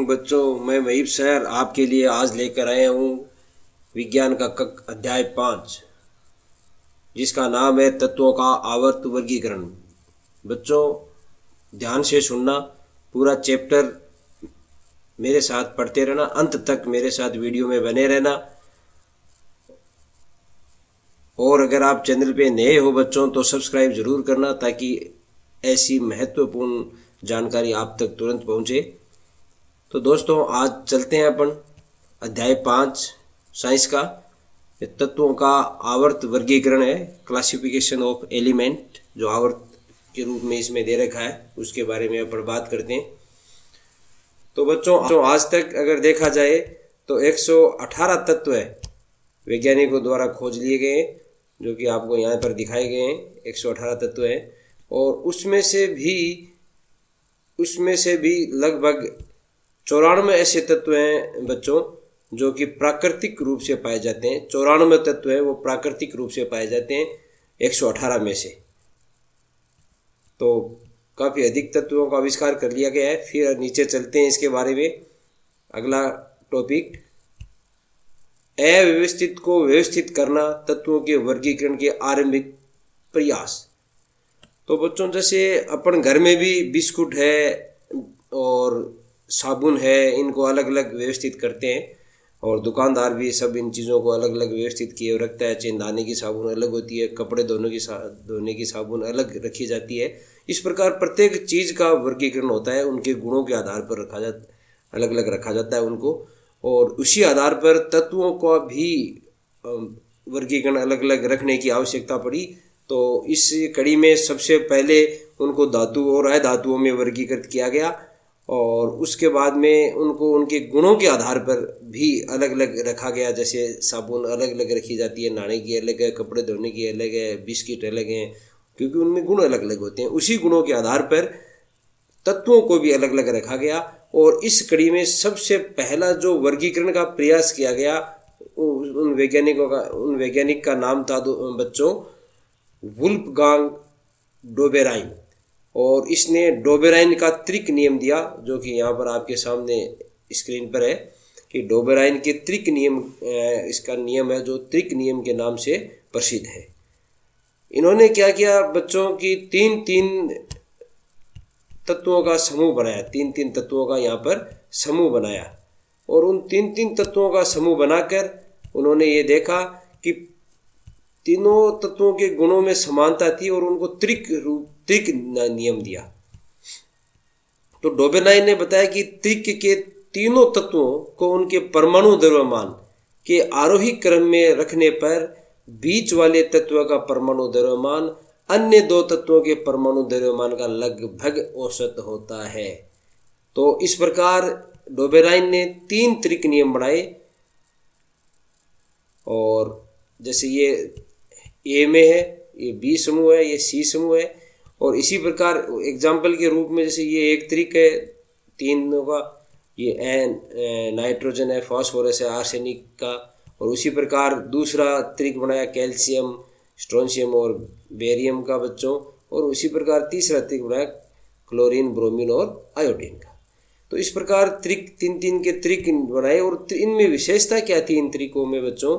Morning बच्चों, मैं Mahip sir आपके लिए आज लेकर आया हूँ विज्ञान का कक अध्याय 5, जिसका नाम है तत्वों का आवर्त वर्गीकरण। बच्चों ध्यान से सुनना, पूरा चैप्टर मेरे साथ पढ़ते रहना, अंत तक मेरे साथ वीडियो में बने रहना। और अगर आप चैनल पे नए हो बच्चों तो सब्सक्राइब जरूर करना, ताकि ऐसी महत्वपूर्ण जानकारी आप तक तुरंत पहुँचे। तो दोस्तों आज चलते हैं अपन अध्याय 5 साइंस का। तत्वों का आवर्त वर्गीकरण है, क्लासिफिकेशन ऑफ एलिमेंट, जो आवर्त के रूप में इसमें दे रखा है, उसके बारे में अपन बात करते हैं। तो बच्चों आज तक अगर देखा जाए तो 118 तत्व है वैज्ञानिकों द्वारा खोज लिए गए हैं, जो कि आपको यहाँ पर दिखाए गए हैं। 118 तत्व हैं और उसमें से भी लगभग 94 ऐसे तत्व हैं बच्चों जो कि प्राकृतिक रूप से पाए जाते हैं। 94 तत्व हैं वो प्राकृतिक रूप से पाए जाते हैं 118 में से। तो काफ़ी अधिक तत्वों का आविष्कार कर लिया गया है। फिर नीचे चलते हैं इसके बारे में। अगला टॉपिक, अव्यवस्थित को व्यवस्थित करना, तत्वों के वर्गीकरण के आरंभिक प्रयास। तो बच्चों जैसे अपन घर में भी बिस्कुट है और साबुन है, इनको अलग अलग व्यवस्थित करते हैं, और दुकानदार भी सब इन चीज़ों को अलग अलग व्यवस्थित किए रखता है। नहाने की साबुन अलग होती है, कपड़े धोने की साबुन अलग रखी जाती है। इस प्रकार प्रत्येक चीज़ का वर्गीकरण होता है, उनके गुणों के आधार पर अलग अलग रखा जाता है उनको, और उसी आधार पर तत्वों का भी वर्गीकरण अलग अलग रखने की आवश्यकता पड़ी। तो इस कड़ी में सबसे पहले उनको धातु और अधातुओं में वर्गीकृत किया गया, और उसके बाद में उनको उनके गुणों के आधार पर भी अलग अलग रखा गया। जैसे साबुन अलग अलग रखी जाती है, नहाने की अलग है, कपड़े धोने की अलग है, बिस्किट अलग हैं, क्योंकि उनमें गुण अलग अलग होते हैं। उसी गुणों के आधार पर तत्वों को भी अलग अलग रखा गया। और इस कड़ी में सबसे पहला जो वर्गीकरण का प्रयास किया गया, उन वैज्ञानिक का नाम था बच्चों वुल्फगांग डोबेराइन। और इसने डोबेराइन का त्रिक नियम दिया, जो कि यहाँ पर आपके सामने स्क्रीन पर है कि डोबेराइन के त्रिक नियम, इसका नियम है जो त्रिक नियम के नाम से प्रसिद्ध है। इन्होंने क्या किया बच्चों की तीन तत्वों का समूह बनाया, तीन तत्वों का यहाँ पर समूह बनाया, और उन तीन तत्वों का समूह बनाकर उन्होंने ये देखा कि तीनों तत्वों के गुणों में समानता थी, और उनको त्रिक नियम दिया। तो डोबेराइन ने बताया कि त्रिक के तीनों तत्वों को उनके परमाणु द्रव्यमान के आरोही क्रम में रखने पर बीच वाले तत्व का परमाणु द्रव्यमान अन्य दो तत्वों के परमाणु द्रव्यमान का लगभग औसत होता है। तो इस प्रकार डोबेराइन ने 3 त्रिक नियम बनाए, और जैसे ये ए में है, ये बी समूह है, ये सी समूह है, और इसी प्रकार एग्जाम्पल के रूप में जैसे ये एक त्रिक है तीनों का, ये एन नाइट्रोजन है, फास्फोरस है, आर्सेनिक का, और उसी प्रकार दूसरा त्रिक बनाया कैल्शियम, स्ट्रोंशियम और बेरियम का बच्चों, और उसी प्रकार तीसरा त्रिक बनाया क्लोरीन, ब्रोमीन और आयोडीन का। तो इस प्रकार त्रिक तीन के त्रिक बनाए। और इनमें विशेषता क्या थी इन त्रिकों में बच्चों,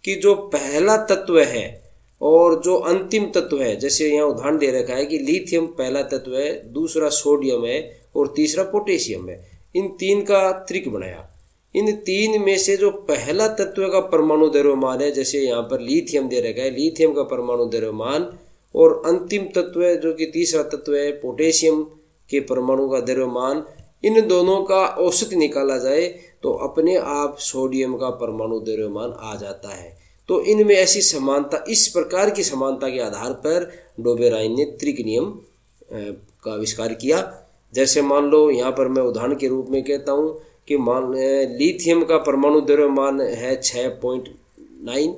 कि जो पहला तत्व है और जो अंतिम तत्व है, जैसे यहाँ उदाहरण दे रखा है कि लिथियम पहला तत्व है, दूसरा सोडियम है और तीसरा पोटेशियम है। इन 3 का त्रिक बनाया। इन 3 में से जो पहला तत्व का परमाणु द्रव्यमान है, जैसे यहाँ पर लिथियम दे रखा है, लिथियम का परमाणु द्रव्यमान, और अंतिम तत्व है जो कि तीसरा तत्व है पोटेशियम के परमाणु का द्रव्यमान, इन दोनों का औसत निकाला जाए तो अपने आप सोडियम का परमाणु द्रव्यमान आ जाता है। तो इनमें ऐसी समानता, इस प्रकार की समानता के आधार पर डोबेराइन ने त्रिक नियम का आविष्कार किया। जैसे मान लो यहाँ पर मैं उदाहरण के रूप में कहता हूँ कि लिथियम का परमाणु द्रव्यमान है 6.9,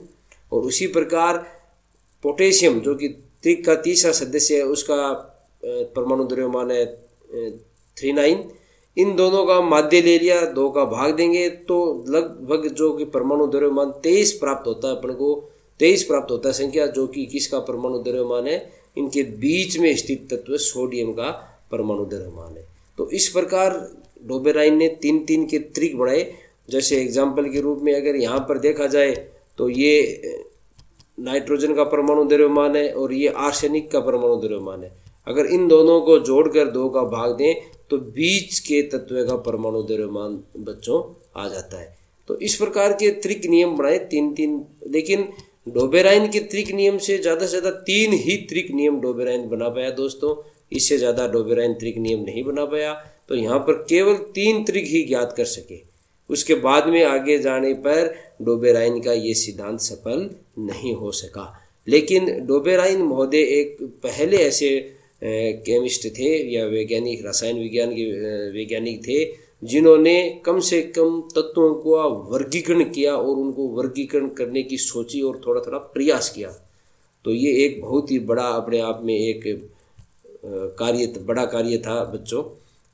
और उसी प्रकार पोटेशियम जो कि त्रिक का तीसरा सदस्य है, उसका परमाणु द्रव्यमान है 39। इन दोनों का माध्य ले लिया, 2 का भाग देंगे तो लगभग जो कि परमाणु द्रव्यमान 23 प्राप्त होता है। अपन को 23 प्राप्त होता है संख्या, जो कि किसका परमाणु द्रव्यमान है, इनके बीच में स्थित तत्व सोडियम का परमाणु द्रव्यमान है। तो इस प्रकार डोबेराइन ने 3-3 के त्रिक बनाए। जैसे एग्जाम्पल के रूप में अगर यहाँ पर देखा जाए तो ये नाइट्रोजन का परमाणु द्रव्यमान है और ये आर्सेनिक का परमाणु द्रव्यमान है। अगर इन दोनों को जोड़कर 2 का भाग दें तो बीच के तत्व का परमाणु द्रव्यमान बच्चों आ जाता है। तो इस प्रकार के त्रिक नियम बनाए 3-3, लेकिन डोबेराइन के त्रिक नियम से ज़्यादा 3 ही त्रिक नियम डोबेराइन बना पाया दोस्तों, इससे ज़्यादा डोबेराइन त्रिक नियम नहीं बना पाया। तो यहाँ पर केवल 3 त्रिक ही ज्ञात कर सके। उसके बाद में आगे जाने पर डोबेराइन का ये सिद्धांत सफल नहीं हो सका। लेकिन डोबेराइन महोदय एक पहले ऐसे केमिस्ट थे या वैज्ञानिक, रसायन विज्ञान के वैज्ञानिक थे जिन्होंने कम से कम तत्वों का वर्गीकरण किया और उनको वर्गीकरण करने की सोची और थोड़ा थोड़ा प्रयास किया। तो ये एक बहुत ही बड़ा अपने आप में एक बड़ा कार्य था बच्चों।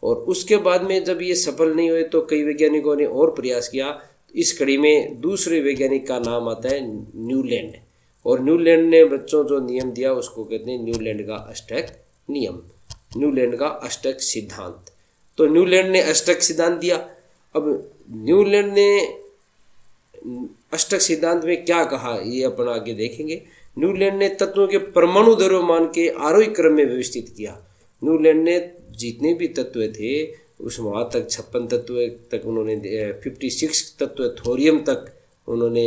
और उसके बाद में जब ये सफल नहीं हुए तो कई वैज्ञानिकों ने और प्रयास किया। इस कड़ी में दूसरे वैज्ञानिक का नाम आता है न्यूलैंड। और न्यूलैंड ने बच्चों जो नियम दिया उसको कहते हैं न्यूलैंड का अष्टक नियम, न्यूलैंड का अष्टक सिद्धांत। तो न्यूलैंड ने अष्टक सिद्धांत दिया। अब न्यूलैंड ने अष्टक सिद्धांत में क्या कहा ये अपन आगे देखेंगे। न्यूलैंड ने तत्वों के परमाणु द्रव्यमान के आरोही क्रम में व्यवस्थित किया। न्यूलैंड ने जितने भी तत्व थे उस वहाँ तक 56 तत्व तक उन्होंने 56 तत्व थोरियम तक उन्होंने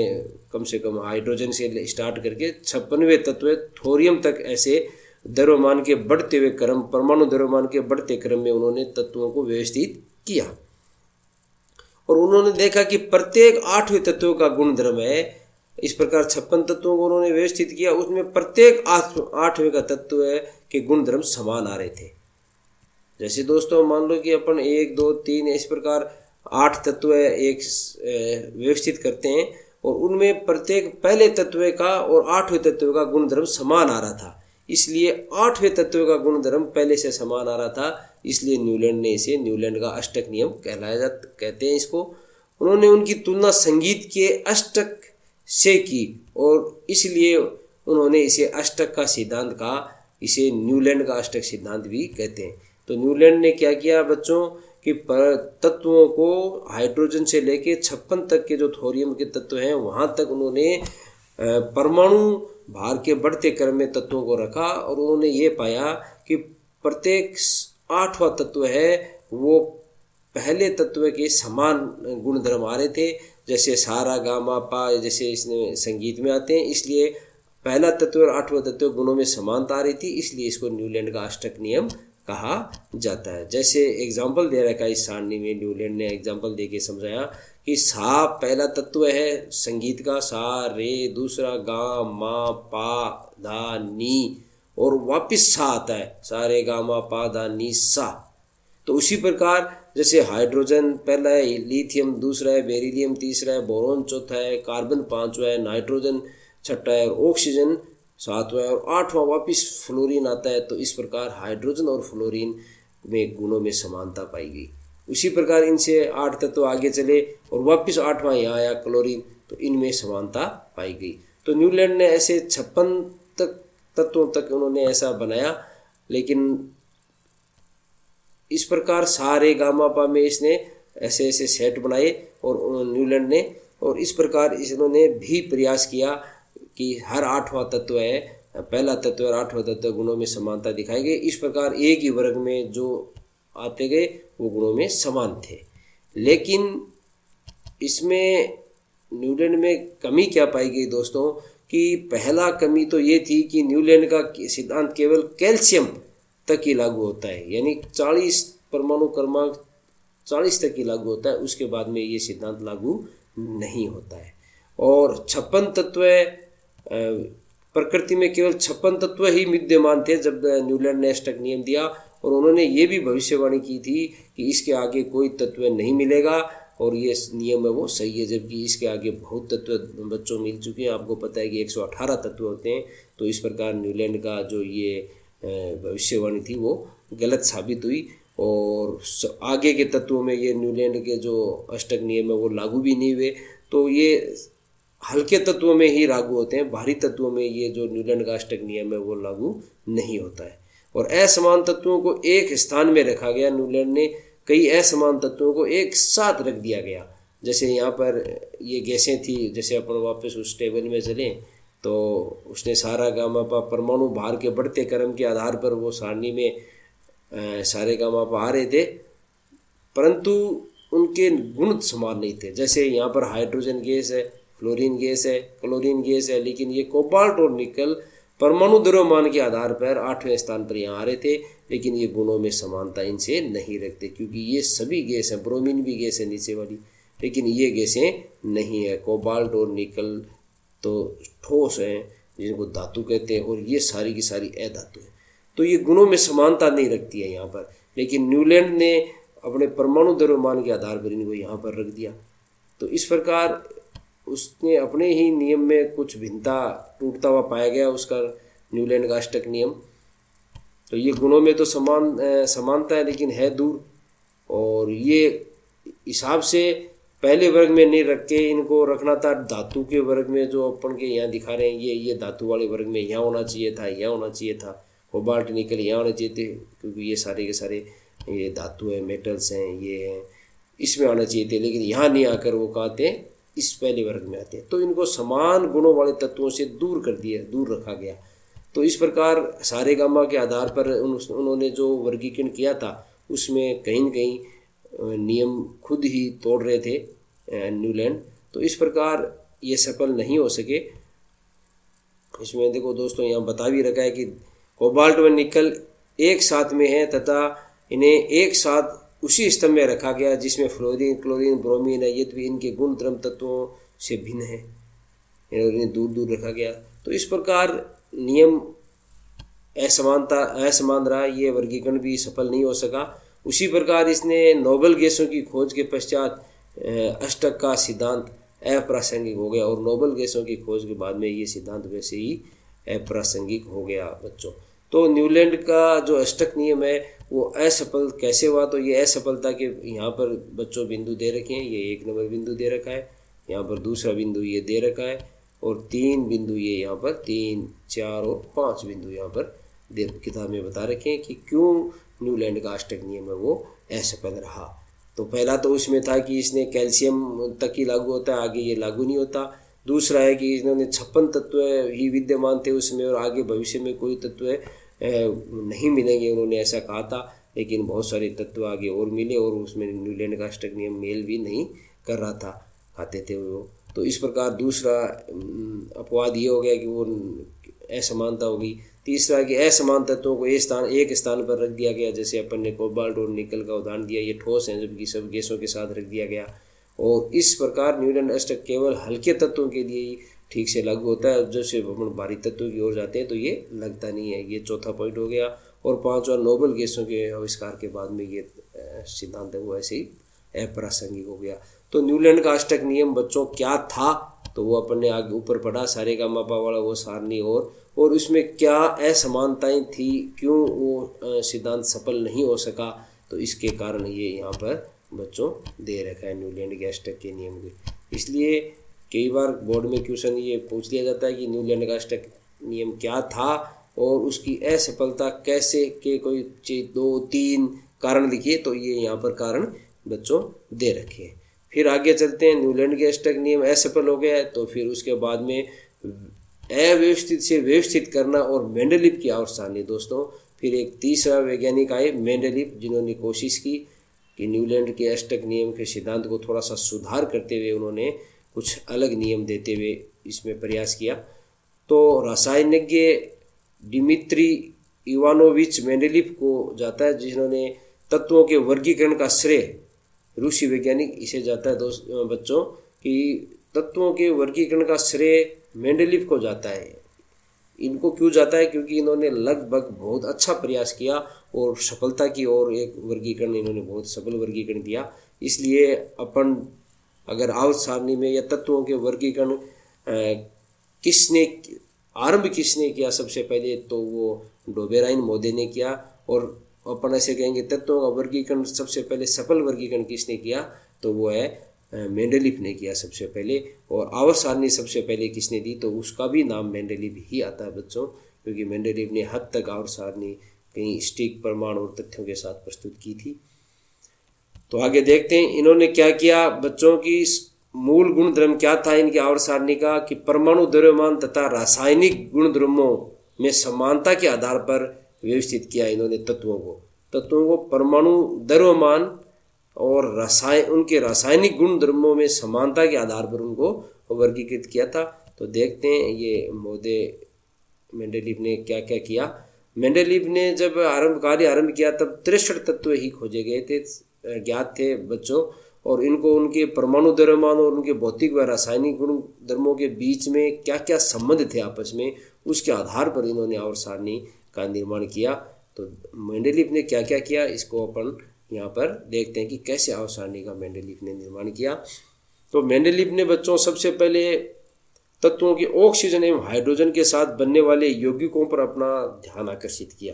कम से कम हाइड्रोजन से स्टार्ट करके 56वें तत्व थोरियम तक ऐसे द्रव्यमान के बढ़ते हुए क्रम, परमाणु द्रव्यमान के बढ़ते क्रम में उन्होंने तत्वों को व्यवस्थित किया। और उन्होंने देखा कि प्रत्येक 8वें तत्व का गुणधर्म है। इस प्रकार 56 तत्वों को उन्होंने व्यवस्थित किया, उसमें प्रत्येक 8वें का तत्व के गुणधर्म समान आ रहे थे। जैसे दोस्तों मान लो कि अपन 1, 2, 3 इस प्रकार 8 तत्व एक व्यवस्थित करते हैं और उनमें प्रत्येक पहले तत्व का और 8वें तत्व का गुणधर्म समान आ रहा था। इसलिए 8वें तत्व का गुणधर्म पहले से समान आ रहा था, इसलिए न्यूलैंड ने इसे न्यूलैंड का अष्टक नियम कहते हैं इसको। उन्होंने उनकी तुलना संगीत के अष्टक से की और इसलिए उन्होंने इसे अष्टक का सिद्धांत कहा। इसे न्यूलैंड का अष्टक सिद्धांत भी कहते हैं। तो न्यूलैंड ने क्या किया बच्चों कि तत्वों को हाइड्रोजन से लेके 56 तक के जो थोरियम के तत्व हैं वहाँ तक उन्होंने परमाणु भार के बढ़ते क्रम में तत्वों को रखा और उन्होंने ये पाया कि प्रत्येक 8वां तत्व है वो पहले तत्व के समान गुणधर्म आ रहे थे। जैसे सारा गामा पा जैसे इसमें संगीत में आते हैं, इसलिए पहला तत्व और 8वां तत्व गुणों में समानता आ रही थी, इसलिए इसको न्यूलैंड का अष्टक नियम कहा जाता है। जैसे एग्जाम्पल दे रखा है इस सारणी में, न्यूलैंड ने एग्जाम्पल दे के समझाया कि सा पहला तत्व है संगीत का सा रे, दूसरा गा मा पा धा नी और वापिस सा आता है सा रे गा मा पा धा नी सा। तो उसी प्रकार जैसे हाइड्रोजन पहला है, लिथियम दूसरा है, बेरिलियम तीसरा है, बोरोन चौथा है, कार्बन 5वां है, नाइट्रोजन छठा है और ऑक्सीजन 7वां है और 8वां वापिस फ्लोरीन आता है। तो इस प्रकार हाइड्रोजन और फ्लोरीन में गुणों में समानता पाई गई। उसी प्रकार इनसे 8 तत्व आगे चले और वापिस 8वां यहाँ आया क्लोरीन, तो इनमें समानता पाई गई। तो न्यूलैंड ने ऐसे 56 तत्वों तक उन्होंने ऐसा बनाया। लेकिन इस प्रकार सारे गामा पा में इसने ऐसे ऐसे सेट बनाए और न्यूलैंड ने, और इस प्रकार इन्होंने भी प्रयास किया कि हर 8वां तत्व है, पहला तत्व और 8वां तत्व गुणों में समानता दिखाई गई। इस प्रकार एक ही वर्ग में जो आते गए वो गुणों में समान थे। लेकिन इसमें न्यूलैंड में कमी क्या पाई गई दोस्तों कि पहला कमी तो ये थी कि न्यूलैंड का सिद्धांत केवल कैल्शियम तक ही लागू होता है, यानी 40 परमाणु क्रमांक 40 तक ही लागू होता है, उसके बाद में ये सिद्धांत लागू नहीं होता है। और 56 तत्व प्रकृति में केवल 56 तत्व ही विद्यमान थे जब न्यूलैंड ने अष्टक नियम दिया। और उन्होंने ये भी भविष्यवाणी की थी कि इसके आगे कोई तत्व नहीं मिलेगा और ये नियम है वो सही है, जबकि इसके आगे बहुत तत्व बच्चों मिल चुके हैं। आपको पता है कि 118 तत्व होते हैं। तो इस प्रकार न्यूलैंड का जो ये भविष्यवाणी थी वो गलत साबित हुई और आगे के तत्वों में ये न्यूलैंड के जो अष्टक नियम है वो लागू भी नहीं हुए। तो ये हल्के तत्वों में ही लागू होते हैं, भारी तत्वों में ये जो न्यूलैंड का अष्टक नियम है वो लागू नहीं होता है। और असमान तत्वों को एक स्थान में रखा गया। न्यूलैंड ने कई असमान तत्वों को एक साथ रख दिया गया। जैसे यहाँ पर ये गैसें थी, जैसे अपन वापस उस टेबल में चलें तो उसने सारा गामा पा परमाणु भार के बढ़ते क्रम के आधार पर वो सारणी में सारे गामा पा आ रहे थे, परंतु उनके गुण समान नहीं थे। जैसे यहाँ पर हाइड्रोजन गैस है, फ्लोरीन गैस है, क्लोरीन गैस है, लेकिन ये कोबाल्ट और निकल परमाणु द्रव्यमान के आधार पर 8वें स्थान पर यहाँ आ रहे थे, लेकिन ये गुणों में समानता इनसे नहीं रखते, क्योंकि ये सभी गैस हैं। ब्रोमीन भी गैस है नीचे वाली, लेकिन ये गैसें नहीं है। कोबाल्ट और निकल तो ठोस हैं जिनको धातु कहते हैं, और ये सारी की सारी अधातु है, तो ये गुणों में समानता नहीं रखती है यहाँ पर। लेकिन न्यूलैंड ने अपने परमाणु द्रव्यमान के आधार पर इनको यहाँ पर रख दिया। तो इस प्रकार उसने अपने ही नियम में कुछ भिन्नता टूटता हुआ पाया गया उसका न्यूलैंड का अष्टक नियम। तो ये गुणों में तो समानता है, लेकिन है दूर। और ये हिसाब से पहले वर्ग में नहीं रख के इनको रखना था धातु के वर्ग में, जो अपन के यहाँ दिखा रहे हैं। ये धातु वाले वर्ग में यहाँ होना चाहिए था, यहाँ होना चाहिए था। कोबाल्ट निकल यहाँ होने चाहिए थे, क्योंकि ये सारे के सारे ये धातु है, मेटल्स हैं, ये हैं, इसमें आना चाहिए थे। लेकिन यहाँ नहीं आकर वो कहाँ थे, इस पहले वर्ग में आते हैं। तो इनको समान गुणों वाले तत्वों से दूर कर दिया, दूर रखा गया। तो इस प्रकार सारे गामा के आधार पर उन्होंने जो वर्गीकरण किया था, उसमें कहीं न कहीं नियम खुद ही तोड़ रहे थे न्यूलैंड। तो इस प्रकार ये सफल नहीं हो सके। इसमें देखो दोस्तों, यहाँ बता भी रखा है कि कोबाल्ट व निकल एक साथ में है तथा इन्हें एक साथ उसी स्तंभ में रखा गया जिसमें फ्लोरीन, क्लोरीन, ब्रोमीन है। ये तो इनके गुण धर्म तत्वों से भिन्न है, इन्हें दूर दूर रखा गया। तो इस प्रकार नियम असमान रहा, ये वर्गीकरण भी सफल नहीं हो सका। उसी प्रकार इसने नोबेल गैसों की खोज के पश्चात अष्टक का सिद्धांत अप्रासंगिक हो गया, और नोबेल गैसों की खोज के बाद में ये सिद्धांत वैसे ही अप्रासंगिक हो गया बच्चों। तो न्यूलैंड का जो अष्टक नियम है वो असफल कैसे हुआ? तो ये असफलता के यहाँ पर बच्चों बिंदु दे रखे हैं। ये 1 नंबर बिंदु दे रखा है, यहाँ पर दूसरा बिंदु ये दे रखा है, और 3 बिंदु ये यहाँ पर 3, 4 और 5 बिंदु यहाँ पर किताब में बता रखे हैं कि क्यों न्यूलैंड का अष्टक नियम है वो असफल रहा। तो पहला तो उसमें था कि इसने कैल्शियम तक ही लागू होता है, आगे ये लागू नहीं होता। दूसरा है कि इन्होंने 56 तत्व ही विद्यमान थे उसमें, और आगे भविष्य में कोई तत्व नहीं मिलेंगे, उन्होंने ऐसा कहा था। लेकिन बहुत सारे तत्व आगे और मिले, और उसमें न्यूलैंड का अष्टक नियम मेल भी नहीं कर रहा था, खाते थे वो। तो इस प्रकार दूसरा अपवाद ये हो गया कि वो असमानता होगी। तीसरा कि असमान तत्वों को एक स्थान पर रख दिया गया, जैसे अपन ने कोबाल्ट और निकल का उदाहरण दिया, ये ठोस हैं जबकि सब गैसों के साथ रख दिया गया। और इस प्रकार न्यूलैंड अष्टक केवल हल्के तत्वों के लिए ही ठीक से लागू होता है, जैसे अपन भारी तत्वों की ओर जाते हैं तो ये लगता नहीं है। ये चौथा पॉइंट हो गया। और पांचवा, नोबेल गैसों के आविष्कार के बाद में ये सिद्धांत है वो ऐसे ही अप्रासंगिक हो गया। तो न्यूलैंड का अष्टक नियम बच्चों क्या था, तो वो अपन ने आगे ऊपर पढ़ा, सारे का मापा वाला वो सारणी, और उसमें क्या असमानताएं थी, क्यों वो सिद्धांत सफल नहीं हो सका, तो इसके कारण ये यहाँ पर बच्चों दे रखा है न्यूलैंड के अष्टक के नियम के। इसलिए कई बार बोर्ड में क्वेश्चन ये पूछ लिया जाता है कि न्यूलैंड का अष्टक नियम क्या था और उसकी असफलता कैसे, के कोई 2-3 कारण लिखिए, तो ये यहाँ पर कारण बच्चों दे रखे हैं। फिर आगे चलते हैं। न्यूलैंड के अष्टक नियम असफल हो गया, तो फिर उसके बाद में अव्यवस्थित से व्यवस्थित करना और मेंडलीव की आवर्त सारणी। दोस्तों फिर एक तीसरा वैज्ञानिक आए मेंडलीव, जिन्होंने कोशिश की कि न्यूलैंड के अष्टक नियम के सिद्धांत को थोड़ा सा सुधार करते हुए उन्होंने कुछ अलग नियम देते हुए इसमें प्रयास किया। तो रासायनिज्ञ डिमित्री इवानोविच मेंडलीव को जाता है, जिन्होंने तत्वों के वर्गीकरण का श्रेय रूसी वैज्ञानिक इसे जाता है बच्चों कि तत्वों के वर्गीकरण का श्रेय मेंडलीव को जाता है। इनको क्यों जाता है? क्योंकि इन्होंने लगभग बहुत अच्छा प्रयास किया और सफलता की ओर एक वर्गीकरण इन्होंने बहुत सफल वर्गीकरण दिया। इसलिए अपन अगर आवर्त सारणी में या तत्वों के वर्गीकरण आरंभ किसने किया सबसे पहले, तो वो डोबेराइन मोदे ने किया। और अपन ऐसे कहेंगे तत्वों का वर्गीकरण सबसे पहले सफल वर्गीकरण किसने किया, तो वो है मेंडलीव ने किया सबसे पहले। और आवर्त सारणी सबसे पहले किसने दी, तो उसका भी नाम मेंडलीव ही आता है बच्चों, क्योंकि मेंडलीव ने हद तक आवर्त सारणी कई सटीक प्रमाण और तथ्यों के साथ प्रस्तुत की थी। तो आगे देखते हैं इन्होंने क्या किया। बच्चों की मूल गुण धर्म क्या था इनकी आवर्त सारणी का कि परमाणु द्रव्यमान तथा रासायनिक गुण धर्मों में समानता के आधार पर व्यवस्थित किया इन्होंने तत्वों को परमाणु द्रव्यमान और उनके रासायनिक गुण धर्मों में समानता के आधार पर उनको वर्गीकृत किया था। तो देखते हैं ये महोदय मेंडेलीव ने क्या क्या किया। मेंडेलीव ने जब कार्य आरंभ किया तब 63 तत्व ही खोजे गए थे, ज्ञात थे बच्चों, और इनको उनके परमाणु द्रव्यमान और उनके भौतिक व रासायनिक गुण धर्मों के बीच में क्या क्या संबंध थे आपस में, उसके आधार पर इन्होंने आवर्त सारणी का निर्माण किया। तो मेंडेलीव ने क्या क्या किया इसको अपन यहाँ पर देखते हैं कि कैसे आवर्त सारणी का मेंडेलीव ने निर्माण किया। तो मेंडेलीव ने बच्चों सबसे पहले तत्वों के ऑक्सीजन एवं हाइड्रोजन के साथ बनने वाले यौगिकों पर अपना ध्यान आकर्षित किया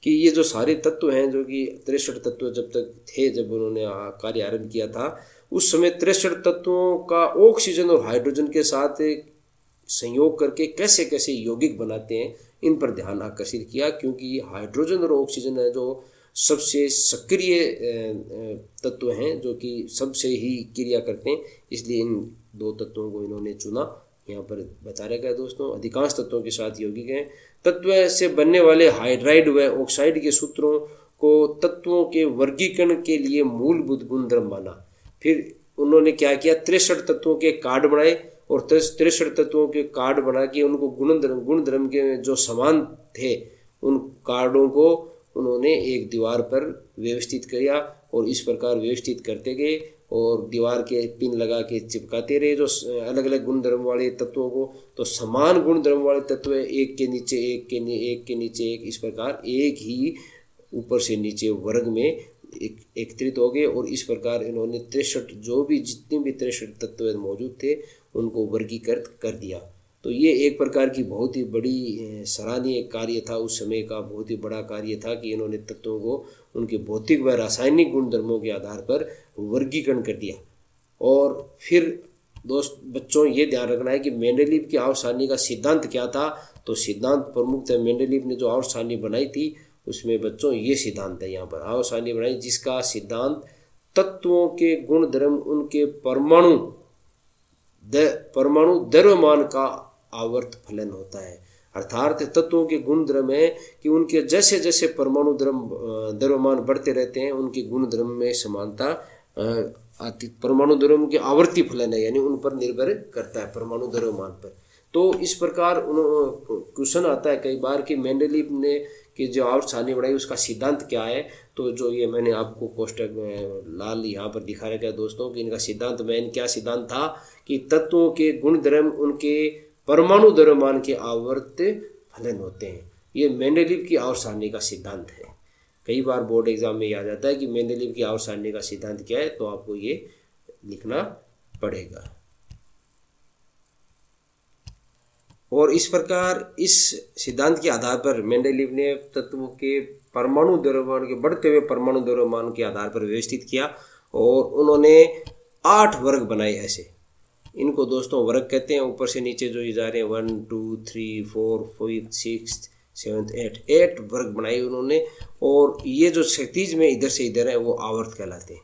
कि ये जो सारे तत्व हैं, जो कि 63 तत्व जब तक थे, जब उन्होंने कार्य आरंभ किया था उस समय 63 तत्वों का ऑक्सीजन और हाइड्रोजन के साथ संयोग करके कैसे कैसे यौगिक बनाते हैं, इन पर ध्यान आकर्षित किया। क्योंकि हाइड्रोजन और ऑक्सीजन है जो सबसे सक्रिय तत्व हैं, जो कि सबसे ही क्रिया करते हैं, इसलिए इन दो तत्वों को इन्होंने चुना। यहाँ पर बता रखा है दोस्तों, अधिकांश तत्वों के साथ यौगिक हैं। तत्व से बनने वाले हाइड्राइड व ऑक्साइड के सूत्रों को तत्वों के वर्गीकरण के लिए मूलभूत गुणधर्म माना। फिर उन्होंने क्या किया, 63 तत्वों के कार्ड बनाए और 63 तत्वों के कार्ड बना के उनको गुणधर्म के जो समान थे उन कार्डों को उन्होंने एक दीवार पर व्यवस्थित किया और इस प्रकार व्यवस्थित करते गए और दीवार के पिन लगा के चिपकाते रहे जो अलग अलग गुण धर्म वाले तत्वों को। तो समान गुण धर्म वाले तत्व एक के नीचे एक के नीचे एक, इस प्रकार एक ही ऊपर से नीचे वर्ग में एकत्रित हो गए और इस प्रकार इन्होंने 63 जो भी जितने भी 63 तत्व मौजूद थे उनको वर्गीकृत कर दिया। तो ये एक प्रकार की बहुत ही बड़ी सराहनीय कार्य था, उस समय का बहुत ही बड़ा कार्य था कि इन्होंने तत्वों को उनके भौतिक व रासायनिक गुण धर्मों के आधार पर वर्गीकरण कर दिया। और फिर बच्चों ये ध्यान रखना है कि मेंडेलीव की आवर्त सारणी का सिद्धांत क्या था। तो सिद्धांत प्रमुख मेंडेलीव ने जो आवर्त सारणी बनाई थी उसमें बच्चों ये सिद्धांत है, यहाँ पर आवर्त सारणी बनाई जिसका सिद्धांत तत्वों के गुण धर्म उनके परमाणु द्रव्यमान का आवर्त फलन होता है। अर्थात तत्वों के गुण धर्म है कि उनके जैसे जैसे परमाणु द्रव्यमान बढ़ते रहते हैं उनके गुण धर्म में समानता आती। परमाणु द्रव्यमान के आवर्ती फलन है, यानी उन पर निर्भर करता है परमाणु द्रव्यमान पर। तो इस प्रकार क्वेश्चन आता है कई बार कि मेंडेलीव ने कि जो आवर्त सारणी बनाई उसका सिद्धांत क्या है। तो जो ये मैंने आपको कोष्टक लाल यहाँ पर दिखा रखा है दोस्तों कि इनका सिद्धांत क्या सिद्धांत था कि तत्वों के गुण धर्म उनके परमाणु द्रव्यमान के आवर्त फलन होते हैं। ये मेंडेलीव की आवर्त सारणी का सिद्धांत है। कई बार बोर्ड एग्जाम में याद आता है कि मेंडेलीव की आवर्त सारणी का सिद्धांत क्या है, तो आपको ये लिखना पड़ेगा। और इस प्रकार इस सिद्धांत के आधार पर मेंडेलीव ने तत्वों के परमाणु द्रव्यमान के बढ़ते हुए परमाणु द्रव्यमान के आधार पर व्यवस्थित किया और उन्होंने 8 वर्ग बनाए। ऐसे इनको दोस्तों वर्ग कहते हैं। ऊपर से नीचे जो ये जा रहे हैं 1 2 3 4 5 6 7 8 वर्ग बनाए उन्होंने। और ये जो क्षैतिज में इधर से इधर है वो आवर्त कहलाते हैं,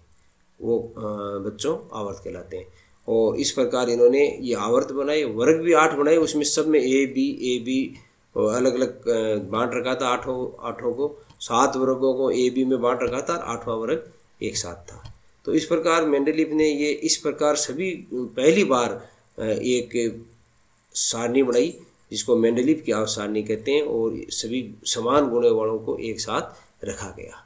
वो बच्चों आवर्त कहलाते हैं। और इस प्रकार इन्होंने ये आवर्त बनाए, वर्ग भी 8 बनाए, उसमें सब में ए बी अलग अलग बांट रखा था। आठों को 7 वर्गों को ए बी में बांट रखा था, 8वां वर्ग एक साथ था। तो इस प्रकार मेंडेलीव ने ये इस प्रकार सभी पहली बार एक सारणी बनाई जिसको मेंडेलीव की आवर्त सारणी कहते हैं और सभी समान गुणों वालों को एक साथ रखा गया।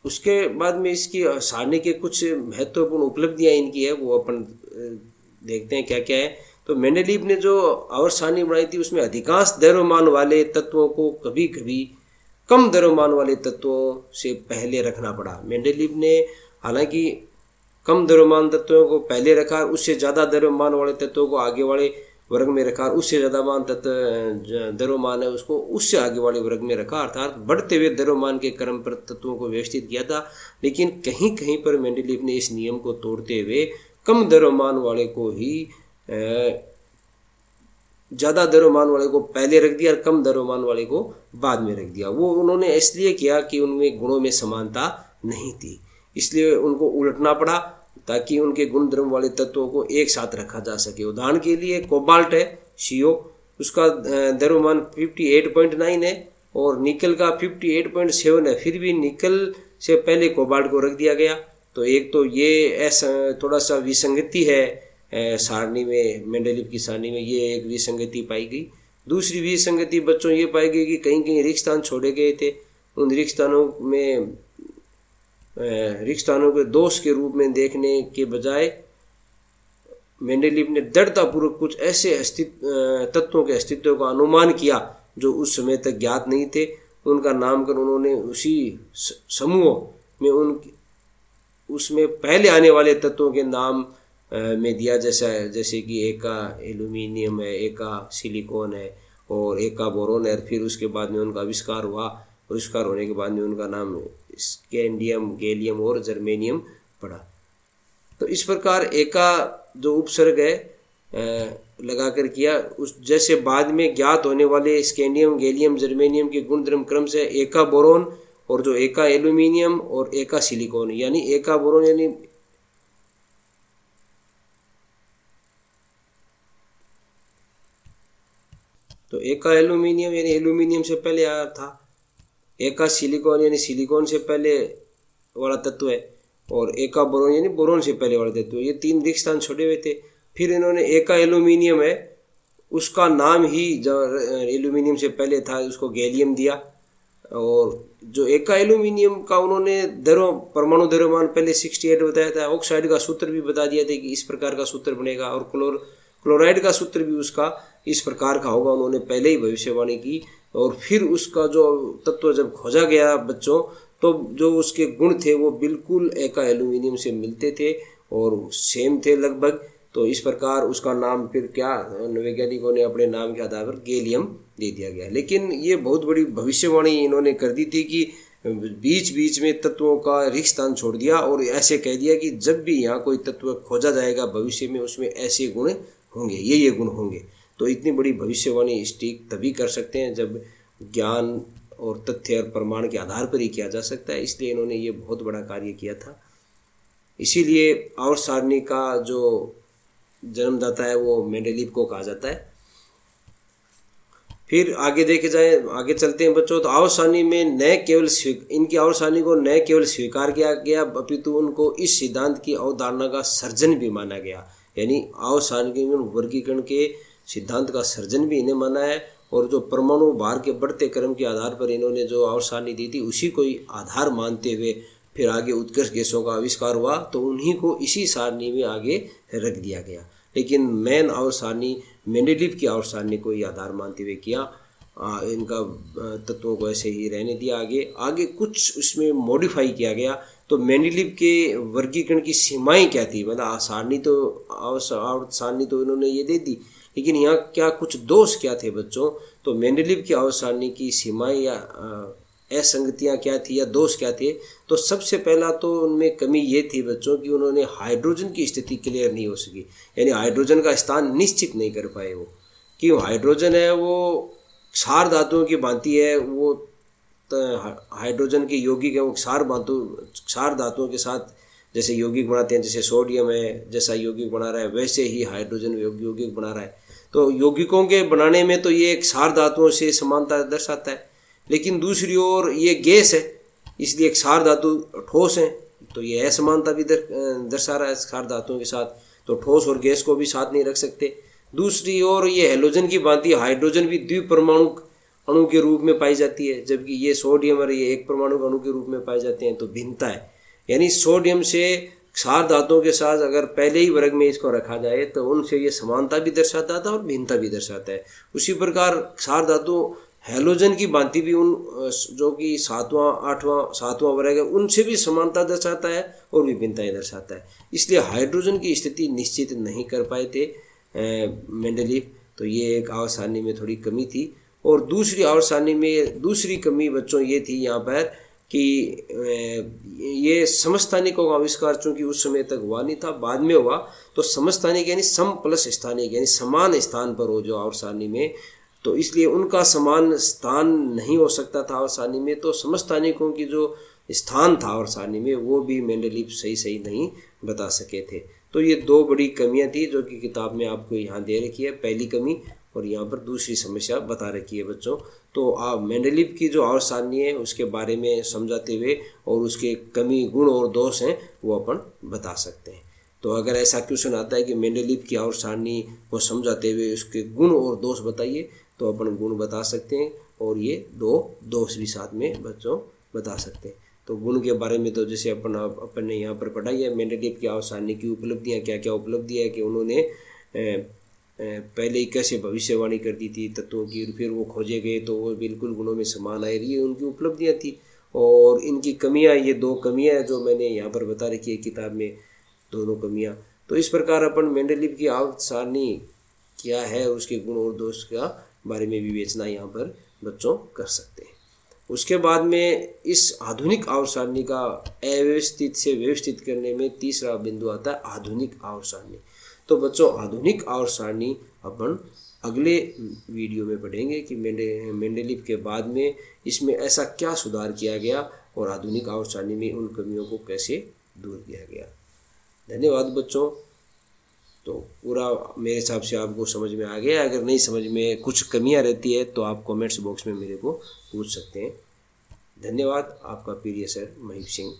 उसके बाद में इसकी सारणी के कुछ महत्वपूर्ण उपलब्धियां इनकी है वो अपन देखते हैं क्या क्या है। तो मेंडेलीव ने जो आवर्त सारणी बनाई थी उसमें अधिकांश द्रव्यमान वाले तत्वों को कभी कभी कम द्रव्यमान वाले तत्वों से पहले रखना पड़ा। मेंडेलीव ने हालांकि कम द्रव्यमान तत्वों को पहले रखा, उससे ज़्यादा द्रव्यमान वाले तत्वों को आगे वाले वर्ग में रखा, उससे ज़्यादा द्रव्यमान है उसको उससे आगे वाले वर्ग में रखा। अर्थात बढ़ते हुए द्रव्यमान के क्रम पर तत्वों को व्यवस्थित किया था। लेकिन कहीं कहीं पर मेंडेलीव ने इस नियम को तोड़ते हुए कम द्रव्यमान वाले को ही ज़्यादा द्रव्यमान वाले को पहले रख दिया और कम द्रव्यमान वाले को बाद में रख दिया। वो उन्होंने इसलिए किया कि उनमें गुणों में समानता नहीं थी, इसलिए उनको उलटना पड़ा ताकि उनके गुण धर्म वाले तत्वों को एक साथ रखा जा सके। उदाहरण के लिए कोबाल्ट है CO, उसका द्रव्यमान 58.9 है और निकल का 58.7 है, फिर भी निकल से पहले कोबाल्ट को रख दिया गया। तो एक तो ये ऐसा थोड़ा सा विसंगति है सारणी में, मेंडेलीव की सारणी में ये एक विसंगति पाई गई। दूसरी विसंगति बच्चों ये पाई गई कि कहीं कहीं रिक्त स्थान छोड़े गए थे, उन रिक्त स्थानों के दोष के रूप में देखने के बजाय मेंडेलीव ने दृढ़तापूर्वक कुछ ऐसे तत्वों के अस्तित्व का अनुमान किया जो उस समय तक ज्ञात नहीं थे। उनका नामकरण उन्होंने उसी समूह में उसमें पहले आने वाले तत्वों के नाम में दिया, जैसे कि एक का एल्यूमिनियम है, एक का सिलिकॉन है और एक का बोरोन है। फिर उसके बाद में उनका आविष्कार हुआ, आविष्कार होने के बाद में उनका नाम स्कैंडियम, गैलियम और जर्मेनियम पड़ा। तो इस प्रकार एका जो उपसर्ग है लगाकर किया, उस जैसे बाद में ज्ञात होने वाले स्कैंडियम, गैलियम, जर्मेनियम के गुण धर्म क्रम से एका बोरोन और जो एका एल्यूमिनियम और एका सिलिकॉन, यानी एका बोरोन यानी तो एका एल्यूमिनियम यानी एल्यूमिनियम से पहले आया था, एका सिलिकॉन यानी सिलिकॉन से पहले वाला तत्व है और एका बोरोन यानी बोरोन से पहले वाला तत्व है। ये तीन रिक्त स्थान छोड़े हुए थे। फिर इन्होंने एका एल्यूमिनियम है, उसका नाम ही जो एल्यूमिनियम से पहले था उसको गैलियम दिया। और जो एका एल्यूमिनियम का उन्होंने परमाणु द्रव्यमान पहले 68 बताया था। ऑक्साइड का सूत्र भी बता दिया था कि इस प्रकार का सूत्र बनेगा और क्लोराइड का सूत्र भी उसका इस प्रकार का होगा, उन्होंने पहले ही भविष्यवाणी की। और फिर उसका जो तत्व जब खोजा गया बच्चों, तो जो उसके गुण थे वो बिल्कुल एका एल्यूमिनियम से मिलते थे और सेम थे लगभग। तो इस प्रकार उसका नाम फिर क्या वैज्ञानिकों ने अपने नाम के आधार पर गैलियम दे दिया गया। लेकिन ये बहुत बड़ी भविष्यवाणी इन्होंने कर दी थी कि बीच बीच में तत्वों का रिक्त स्थान छोड़ दिया और ऐसे कह दिया कि जब भी यहाँ कोई तत्व खोजा जाएगा भविष्य में उसमें ऐसे गुण होंगे, ये गुण होंगे। तो इतनी बड़ी भविष्यवाणी स्टीक तभी कर सकते हैं जब ज्ञान और तथ्य और प्रमाण के आधार पर ही किया जा सकता है। इसलिए इन्होंने ये बहुत बड़ा कार्य किया था। इसीलिए आवर्त सारणी का जो जन्मदाता है वो मेंडेलीव को कहा जाता है। फिर आगे देखे जाए, आगे चलते हैं बच्चों। तो आवर्त सारणी में इनकी आवर्त सारणी को न केवल स्वीकार किया गया अपितु उनको इस सिद्धांत की अवधारणा का सर्जन भी माना गया। यानी आवर्त सारणी में वर्गीकरण के सिद्धांत का सर्जन भी इन्हें माना है। और जो परमाणु भार के बढ़ते क्रम के आधार पर इन्होंने जो आवर्त सारणी दी थी उसी को आधार मानते हुए फिर आगे उत्कर्ष गैसों का आविष्कार हुआ, तो उन्हीं को इसी सारणी में आगे रख दिया गया। लेकिन मेन आवर्त सारणी मेंडेलीव की आवर्त सारणी को ही आधार मानते हुए किया, इनका तत्वों को ऐसे ही रहने दिया। आगे कुछ उसमें मॉडिफाई किया गया। तो मेंडेलीव के वर्गीकरण की सीमाएं क्या थी, मतलब सारणी तो आवर्त सारणी तो इन्होंने ये दे दी, लेकिन यहाँ क्या कुछ दोष क्या थे बच्चों। तो मेंडेलीव की आवर्त सारणी की सीमाएं या असंगतियाँ क्या थी या दोष क्या थे। तो सबसे पहला तो उनमें कमी ये थी बच्चों कि उन्होंने हाइड्रोजन की स्थिति क्लियर नहीं हो सकी, यानी हाइड्रोजन का स्थान निश्चित नहीं कर पाए वो। क्यों, हाइड्रोजन है वो क्षार धातुओं की भांति है, वो हाइड्रोजन के यौगिक है वो क्षार धातुओं के साथ जैसे यौगिक बनाते हैं, जैसे सोडियम है जैसा यौगिक बना रहा है वैसे ही हाइड्रोजन यौगिक बना रहा है। तो यौगिकों के बनाने में तो ये क्षार धातुओं से समानता दर्शाता है। लेकिन दूसरी ओर ये गैस है, इसलिए क्षार धातु ठोस है, तो ये असमानता भी दर्शा रहा है क्षार धातुओं के साथ। तो ठोस और गैस को भी साथ नहीं रख सकते। दूसरी ओर ये हैलोजन की भांति हाइड्रोजन भी द्विपरमाणु अणु के रूप में पाई जाती है, जबकि ये सोडियम और ये एक परमाणु अणु के रूप में पाए जाते हैं। तो भिन्नता है, यानी सोडियम से क्षार धातुओं के साथ अगर पहले ही वर्ग में इसको रखा जाए तो उनसे ये समानता भी दर्शाता था और भिन्नता भी दर्शाता है। उसी प्रकार क्षार धातु हैलोजन की भांति भी उन जो कि सातवां वर्ग है उनसे भी समानता दर्शाता है और विभिन्नताएं दर्शाता है। इसलिए हाइड्रोजन की स्थिति निश्चित नहीं कर पाए थे मेंडेलीव। तो ये एक आवर्त सारणी में थोड़ी कमी थी। और दूसरी आवर्त सारणी में दूसरी कमी बच्चों ये थी यहाँ पर कि ये समस्थानिकों का आविष्कार चूंकि उस समय तक हुआ नहीं था, बाद में हुआ। तो समस्थानिक यानी सम प्लस स्थानिक यानी समान स्थान पर हो जो आवर्त सारणी में, तो इसलिए उनका समान स्थान नहीं हो सकता था आवर्त सारणी में। तो समस्थानिकों की जो स्थान था आवर्त सारणी में वो भी मेंडलीव सही नहीं बता सके थे। तो ये दो बड़ी कमियां थी जो कि किताब में आपको यहाँ दे रखी है, पहली कमी और यहाँ पर दूसरी समस्या बता रखी है बच्चों। तो आप मेंडलीव की जो आवर्त सारणी है उसके बारे में समझाते हुए और उसके कमी गुण और दोष हैं वो अपन बता सकते हैं। तो अगर ऐसा क्वेश्चन आता है कि मेंडलीव की आवर्त सारणी को समझाते हुए उसके गुण और दोष बताइए, तो अपन गुण बता सकते हैं और ये दो दोष भी साथ में बच्चों बता सकते हैं। तो गुण के बारे में तो जैसे अपन ने यहाँ पर पढ़ाई है, मेंडलीव की आवर्त सारणी की उपलब्धियाँ क्या क्या उपलब्धियाँ है कि उन्होंने पहले ही कैसे भविष्यवाणी कर दी थी तत्वों की, फिर वो खोजे गए तो वो बिल्कुल गुणों में समान आए, ये उनकी उपलब्धियाँ थी। और इनकी कमियाँ, ये दो कमियाँ जो मैंने यहाँ पर बता रखी है किताब में, दोनों कमियाँ। तो इस प्रकार अपन मेंडलीव की आवर्त सारणी क्या है, उसके गुण और दोष का बारे में विवेचना यहाँ पर बच्चों कर सकते हैं। उसके बाद में इस आधुनिक आवर्त सारणी का अव्यवस्थित से व्यवस्थित करने में तीसरा बिंदु आता है आधुनिक आवर्त सारणी। तो बच्चों आधुनिक आवर्त सारणी अपन अगले वीडियो में पढ़ेंगे कि मेंडलीव के बाद में इसमें ऐसा क्या सुधार किया गया और आधुनिक आवर्त सारणी में उन कमियों को कैसे दूर किया गया। धन्यवाद बच्चों। तो पूरा मेरे हिसाब से आपको समझ में आ गया। अगर नहीं समझ में कुछ कमियां रहती है तो आप कमेंट्स बॉक्स में मेरे को पूछ सकते हैं। धन्यवाद। आपका प्रिय सर महीप सिंह।